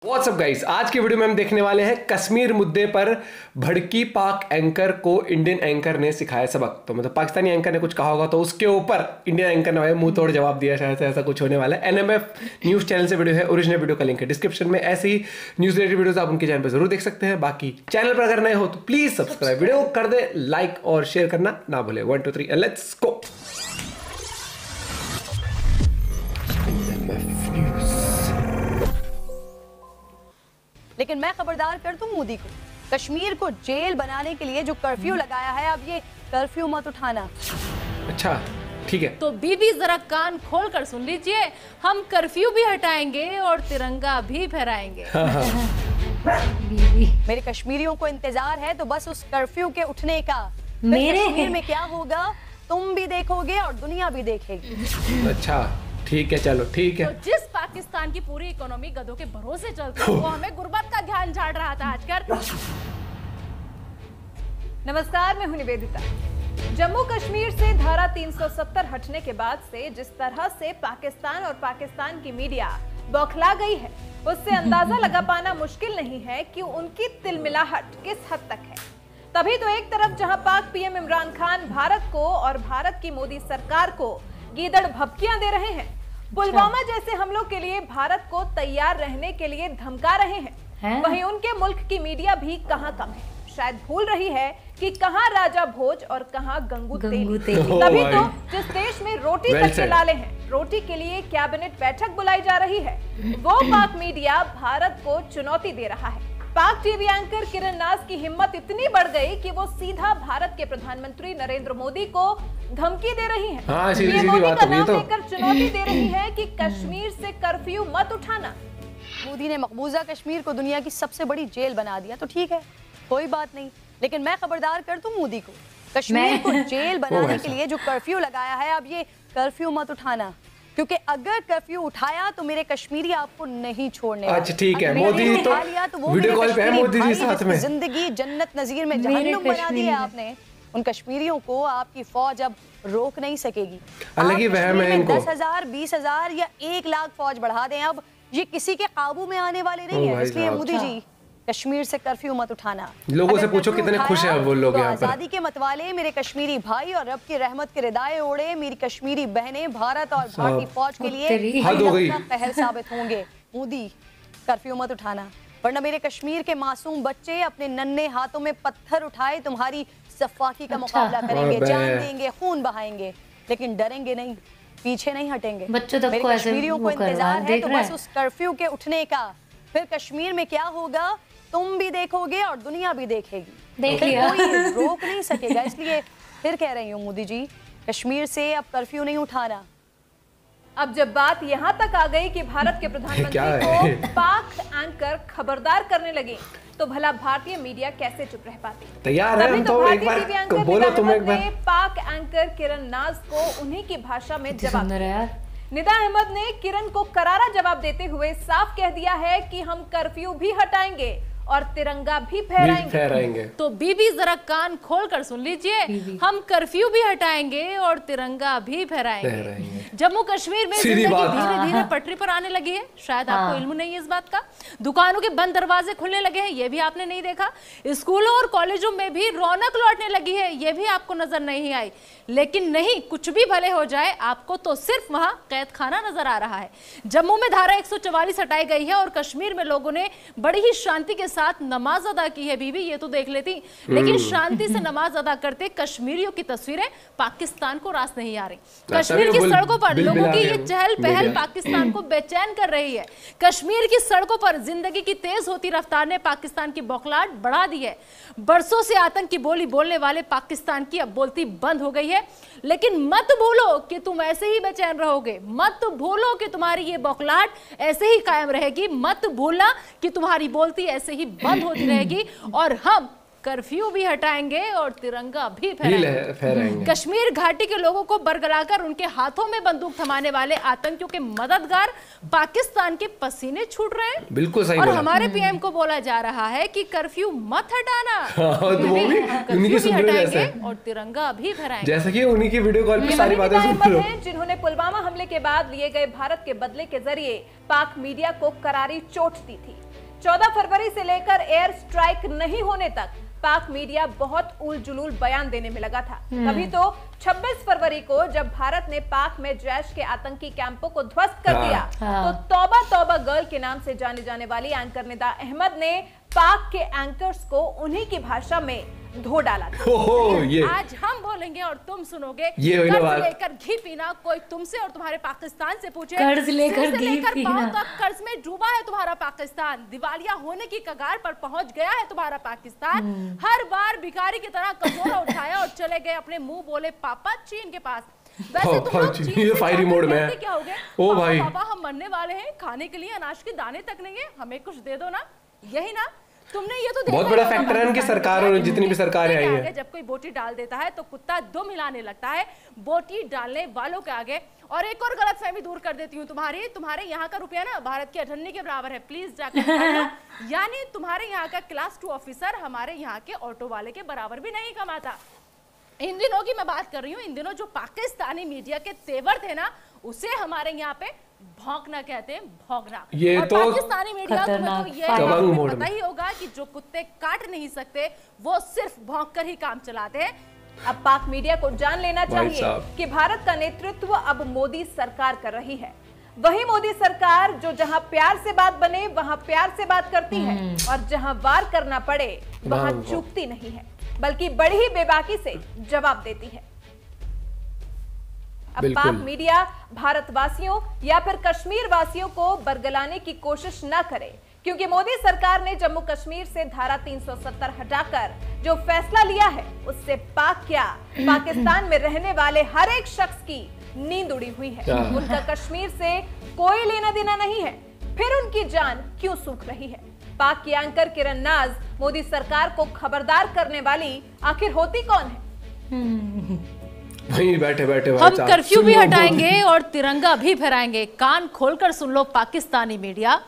What's up guys, आज की video में हम देखने वाले हैं कश्मीर मुद्दे पर भड़की पाक एंकर को इंडियन एंकर ने सिखाया सबक। तो मतलब पाकिस्तानी एंकर ने कुछ कहा होगा तो उसके ऊपर इंडियन एंकर ने मुंह तोड़ जवाब दिया। शायद से ऐसा कुछ होने वाला है। एनएमएफ न्यूज चैनल से वीडियो है, ओरिजिनल वीडियो का लिंक है डिस्क्रिप्शन में। ऐसे ही न्यूज रिलेटेड वीडियोस आप उनके चैनल पर जरूर देख सकते हैं। बाकी चैनल पर अगर नए हो तो प्लीज सब्सक्राइब, वीडियो कर दे लाइक और शेयर करना ना भूले। 1 2 3 एंड लेट्स गो। लेकिन मैं खबरदार कर दूं मोदी को, कश्मीर को जेल बनाने के लिए जो कर्फ्यू लगाया है, अब ये कर्फ्यू मत उठाना। अच्छा ठीक है, तो बीबी जरा कान खोल कर सुन लीजिए, हम कर्फ्यू भी हटाएंगे और तिरंगा भी फहराएंगे। मेरे कश्मीरियों को इंतजार है तो बस उस कर्फ्यू के उठने का। मेरे कश्मीर में क्या होगा तुम भी देखोगे और दुनिया भी देखेगी। अच्छा ठीक है, चलो ठीक है। तो जिस पाकिस्तान की पूरी इकोनॉमी गधों के भरोसे चलती है वो हमें गुर्बत का ध्यान झाड़ रहा था आजकल। नमस्कार, मैं हूं निवेदिता। जम्मू कश्मीर से धारा 370 हटने के बाद से जिस तरह से पाकिस्तान और पाकिस्तान की मीडिया बौखला गई है, उससे अंदाजा लगा पाना मुश्किल नहीं है कि उनकी तिलमिलाहट किस हद तक है। तभी तो एक तरफ जहां पाक पीएम इमरान खान भारत को और भारत की मोदी सरकार को गीदड़ भभकियां दे रहे हैं, पुलवामा जैसे हमलों के लिए भारत को तैयार रहने के लिए धमका रहे हैं, वहीं उनके मुल्क की मीडिया भी कहां कम है। शायद भूल रही है कि कहां राजा भोज और कहां गंगू तेली। तभी तो जिस देश में रोटी तक के लाले हैं, रोटी के लिए कैबिनेट बैठक बुलाई जा रही है, वो पाक मीडिया भारत को चुनौती दे रहा है। पाक टीवी एंकर किरण नाज की हिम्मत इतनी बढ़ गई कि वो सीधा भारत के प्रधानमंत्री नरेंद्र मोदी को धमकी दे रही हैं। मोदी का नाम लेकर चुनौती दे रही है कि कश्मीर से कर्फ्यू मत उठाना। मोदी ने मकबूजा कश्मीर को दुनिया की सबसे बड़ी जेल बना दिया तो ठीक है, कोई बात नहीं, लेकिन मैं खबरदार कर दूं मोदी को, कश्मीर को जेल बनाने के लिए जो कर्फ्यू लगाया है, अब ये कर्फ्यू मत उठाना, क्योंकि अगर कर्फ्यू उठाया तो मेरे कश्मीरी आपको नहीं छोड़ने। अच्छा ठीक है, मोदी तो वीडियो कॉल पे है, मोदी जी साथ में। जिंदगी जन्नत नजीर में जहन्नुम बना दी है आपने। उन कश्मीरियों को आपकी फौज अब रोक नहीं सकेगी। अलग वहम है इनको। 10,000, 20,000 या 1 लाख फौज बढ़ा दें, अब ये किसी के काबू में आने वाले नहीं है। इसलिए मोदी जी, कश्मीर से कर्फ्यू मत उठाना। लोगों से पूछो कितने खुश हैं वो लोग यहाँ पर। आजादी के मतवाले मेरे कश्मीरी भाई और रब की रहमत के रिदाए ओढ़े मेरी कश्मीरी बहनें भारत और भारतीय फौज के लिए पहल साबित होंगे। मोदी, कर्फ्यू मत उठाना, वरना मेरे कश्मीर के मासूम बच्चे अपने नन्हे हाथों में पत्थर उठाए तुम्हारी सफाकी का मुकाबला करेंगे, जान देंगे, खून बहाएंगे, लेकिन डरेंगे नहीं, पीछे नहीं हटेंगे। मेरे कश्मीरियों को इंतजार है तो बस उस कर्फ्यू के उठने का। फिर कश्मीर में क्या होगा तुम भी देखोगे और दुनिया भी देखेगी। कोई रोक नहीं सकेगा। इसलिए फिर कह रही हूँ मोदी जी, कश्मीर से अब कर्फ्यू नहीं उठाना। अब जब बात यहाँ तक आ गई कि भारत के प्रधानमंत्री को पाक एंकर खबरदार करने लगे, तो भला भारतीय मीडिया कैसे चुप रह पाती। तैयार है हम तो एक बार बोलो तुम एक बार। पाक एंकर किरण नाज को उन्हीं की भाषा में जवाब दिया। निदा अहमद ने किरण को करारा जवाब देते हुए साफ कह दिया है कि हम कर्फ्यू भी हटाएंगे और तिरंगा भी फहराएंगे। तो बीबी जरा कान खोल कर सुन लीजिए, हम कर्फ्यू भी हटाएंगे और तिरंगा भी फहराएंगे। जम्मू कश्मीर में जिंदगी धीरे धीरे पटरी पर आने लगी है। शायद आपको इल्म नहीं है इस बात का। दुकानों के बंद दरवाजे खुलने लगे हैं, ये भी आपने नहीं देखा। स्कूलों और कॉलेजों में भी रौनक लौटने लगी है, ये भी आपको नजर नहीं आई। लेकिन नहीं, कुछ भी भले हो जाए, आपको तो सिर्फ वहां कैद खाना नजर आ रहा है। जम्मू में धारा 144 हटाई गई है और कश्मीर में लोगों ने बड़ी ही शांति के साथ नमाज अदा की है। बीबी ये तो देख लेती, लेकिन शांति से नमाज अदा करते कश्मीरियों की तस्वीरें पाकिस्तान को रास नहीं आ रही। कश्मीर की सड़कों पर लोगों की ये चहल पहल पाकिस्तान को बेचैन कर रही है। कश्मीर की सड़कों पर जिंदगी की तेज होती रफ्तार ने पाकिस्तान की बौखलाहट बढ़ा दी है। बरसों से आतंक की बोली बोलने वाले पाकिस्तान की अब बोलती बंद हो गई है। लेकिन मत भूलो कि तुम ऐसे ही बेचैन रहोगे, मत भूलो कि तुम्हारी ये बौखलाहट ऐसे ही कायम रहेगी, मत भूलना कि तुम्हारी बोलती ऐसे ही बंद होती रहेगी और हम कर्फ्यू भी हटाएंगे और तिरंगा भी फहराएंगे। कश्मीर घाटी के लोगों को बरगलाकर उनके हाथों में बंदूक थमाने वाले आतंकियों के मददगार पाकिस्तान के पसीने छूट रहे हैं। बिल्कुल सही। और हमारे पीएम को बोला जा रहा है कि कर्फ्यू मत हटाना, कर्फ्यू भी हटाएंगे और तिरंगा भी फहराएंगे। जैसा कि उन्हीं की वीडियो कॉल पे सारी बातें सुन रहे हो। जिन्होंने पुलवामा हमले के बाद लिए गए भारत के बदले के जरिए पाक मीडिया को करारी चोट दी थी। 14 फरवरी से लेकर एयर स्ट्राइक नहीं होने तक पाक मीडिया बहुत उल जुलूल बयान देने में लगा था। तभी तो 26 फरवरी को जब भारत ने पाक में जैश के आतंकी कैंपों को ध्वस्त कर दिया, तो तौबा तौबा गर्ल के नाम से जाने जाने वाली एंकर निदा अहमद ने पाक के एंकर्स को उन्हीं की भाषा में धो डाला था। ये आज हम बोलेंगे और तुम सुनोगे। कर्ज लेकर घी पीना, कोई तुमसे और तुम्हारे पाकिस्तान से पूछे, कर्ज लेकर घी पीना, कर्ज में डूबा है तुम्हारा पाकिस्तान, दिवालिया होने की कगार पर पहुंच गया है तुम्हारा पाकिस्तान। हर बार भिखारी की तरह कटोरा उठाया और चले गए अपने मुंह बोले पापा चीन के पास। वैसे तुम लोग चीन से फायरिंग मोड में क्या हो गए? ओ भाई पापा हम मरने वाले हैं, खाने के लिए अनाज के दाने तक नहीं है, हमें कुछ दे दो ना। यही ना तुमने ये तो बहुत बड़ा फैक्टर है उनकी सरकार और जितनी भी सरकारें आई हैं। जब कोई बोटी डाल देता है तो कुत्ता दुम हिलाने लगता है बोटी डालने वालों के आगे। और एक और गलतफहमी दूर कर देती हूँ तुम्हारे यहाँ का रुपया ना भारत के 98 के बराबर है, प्लीज जाकर यानी तुम्हारे यहाँ का क्लास 2 ऑफिसर हमारे यहाँ के ऑटो वाले के बराबर भी नहीं कमाता। इन दिनों की मैं बात कर रही हूँ, इन दिनों जो पाकिस्तानी मीडिया के तेवर थे ना, उसे हमारे यहाँ पे भौंकना कहते हैं, भौंकना। ये और तो पाकिस्तानी मीडिया को ये पता ही होगा कि जो कुत्ते काट नहीं सकते वो सिर्फ भौंक कर ही काम चलाते हैं। अब पाक मीडिया को जान लेना चाहिए कि भारत का नेतृत्व अब मोदी सरकार कर रही है। वही मोदी सरकार जो जहां प्यार से बात बने वहां प्यार से बात करती है, और जहां वार करना पड़े वहां चूकती नहीं है, बल्कि बड़ी ही बेबाकी से जवाब देती है। अब पाक मीडिया भारतवासियों या फिर कश्मीर वासियों को बरगलाने की कोशिश न करे, क्योंकि मोदी सरकार ने जम्मू कश्मीर से धारा 370 हटाकर जो फैसला लिया है, उससे पाक क्या पाकिस्तान में रहने वाले हर एक शख्स की नींद उड़ी हुई है। उनका कश्मीर से कोई लेना देना नहीं है, फिर उनकी जान क्यों सूख रही है? पाक की एंकर किरण नाज मोदी सरकार को खबरदार करने वाली आखिर होती कौन है? वहीं बैठे बैठे हम कर्फ्यू भी हटाएंगे और तिरंगा भी फहराएंगे। कान खोलकर सुन लो पाकिस्तानी मीडिया।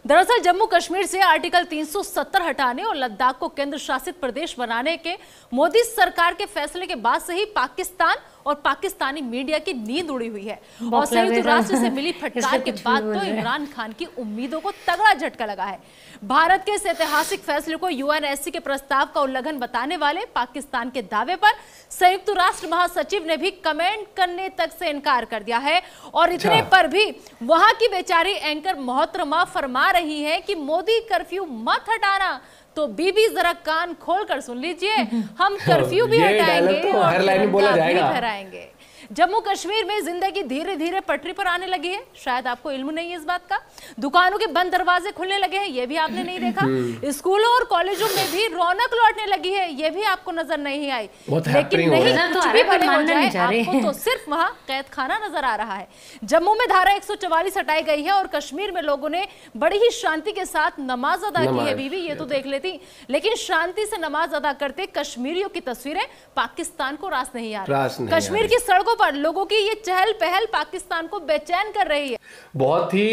दरअसल जम्मू कश्मीर से आर्टिकल 370 हटाने और लद्दाख को केंद्र शासित प्रदेश बनाने के मोदी सरकार के फैसले के बाद से ही पाकिस्तान और पाकिस्तानी मीडिया की नींद उड़ी हुई है। और संयुक्त राष्ट्र से मिली फटकार के बाद तो इमरान खान की उम्मीदों को तगड़ा झटका लगा है। भारत के इस ऐतिहासिक फैसले को यूएनएससी के प्रस्ताव का उल्लंघन बताने वाले पाकिस्तान के दावे पर संयुक्त राष्ट्र महासचिव ने भी कमेंट करने तक से इनकार कर दिया है। और इतने पर भी वहां की बेचारी एंकर मोहतरमा फरमा रही है कि मोदी कर्फ्यू मत हटाना, तो बीबी जरा कान खोल कर सुन लीजिए, हम कर्फ्यू भी हटाएंगे तो हर लाइन में बोला जाएगा। फहराएंगे। जम्मू कश्मीर में जिंदगी धीरे धीरे पटरी पर आने लगी है, शायद आपको इल्म नहीं है इस बात का। दुकानों के बंद दरवाजे खुलने लगे हैं, ये भी आपने नहीं देखा। स्कूलों और कॉलेजों में भी रौनक लौटने लगी है, ये भी आपको नजर नहीं आई। लेकिन नहीं, कुछ भी भले हो जाए, आपको तो सिर्फ वहां कैद खाना नजर आ रहा है। जम्मू में धारा 144 हटाई गई है और कश्मीर में लोगों ने बड़ी ही शांति के साथ नमाज अदा की है। बीवी ये तो देख लेती, लेकिन शांति से नमाज अदा करते कश्मीरियों की तस्वीरें पाकिस्तान को रास नहीं आ रही। कश्मीर की सड़कों पर लोगों की ये चहल पहल पाकिस्तान को बेचैन कर रही है। बहुत ही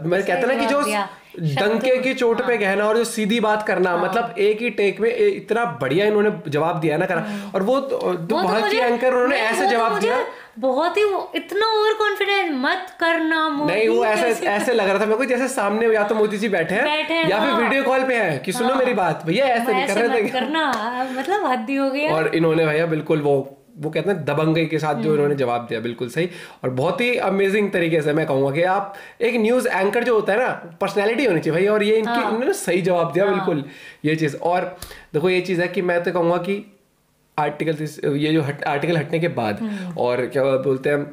मैं कहता ना कि जो डंके की चोट पे कहना और जो सीधी बात करना, मतलब एक ही टेक में इतना बढ़िया इन्होंने जवाब दिया ना करा। और वो वहां की एंकर उन्होंने ऐसे जवाब दिया, बहुत ही इतना ओवर कॉन्फिडेंस मत करना। नहीं, वो ऐसे लग रहा था मेरे को जैसे सामने या तो मोदी जी बैठे हैं या फिर वीडियो कॉल पे हैं कि सुनो मेरी बात, भैया ऐसे नहीं कर रहे थे करना, मतलब हद ही हो गया। और इन्होंने भैया बिल्कुल वो कहते हैं दबंगई के साथ जो इन्होंने जवाब दिया, बिल्कुल सही और बहुत ही अमेजिंग तरीके से। मैं कहूंगा कि आप एक न्यूज एंकर जो होता है ना, पर्सनैलिटी होनी चाहिए भाई, और ये इन्होंने सही जवाब दिया बिल्कुल ये चीज। और देखो ये चीज है कि मैं तो कहूंगा कि ये जो आर्टिकल हटने के बाद और क्या बोलते हैं,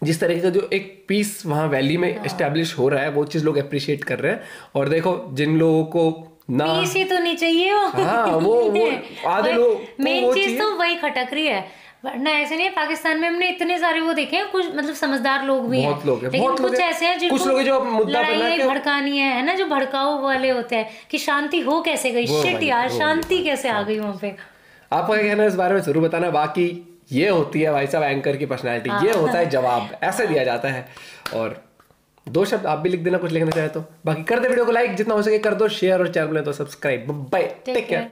जिस तरीके का जो एक पीस वहाँ वैली में एस्टेब्लिश हो रहा है, वो चीज लोग अप्रिशिएट कर रहे हैं। और देखो जिन लोगों को ना पीस ही तो नहीं चाहिए, वो आधे लोग मेन चीज तो वही खटक रही है। वरना ऐसे नहीं है, पाकिस्तान में हमने इतने सारे वो देखे हैं, कुछ मतलब समझदार लोग भी बहुत लोग हैं, लेकिन बहुत कुछ लोग हैं। ऐसे हैं जिनको कुछ लोग जो मुद्दा लड़ाई भड़कानी है ना, जो भड़काऊ वाले होते हैं कि शांति हो कैसे गई, शिट यार शांति कैसे आ गई वहां पे। आपका क्या कहना है इस बारे में जरूर बताना। बाकी ये होती है भाई साहब एंकर की पर्सनैलिटी, ये होता है जवाब, ऐसे दिया जाता है। और 2 शब्द आप भी लिख देना कुछ लिखना चाहे तो। बाकी कर दे वीडियो को लाइक, जितना हो सके कर दो शेयर, और चैनल तो सब्सक्राइब। Bye, take care.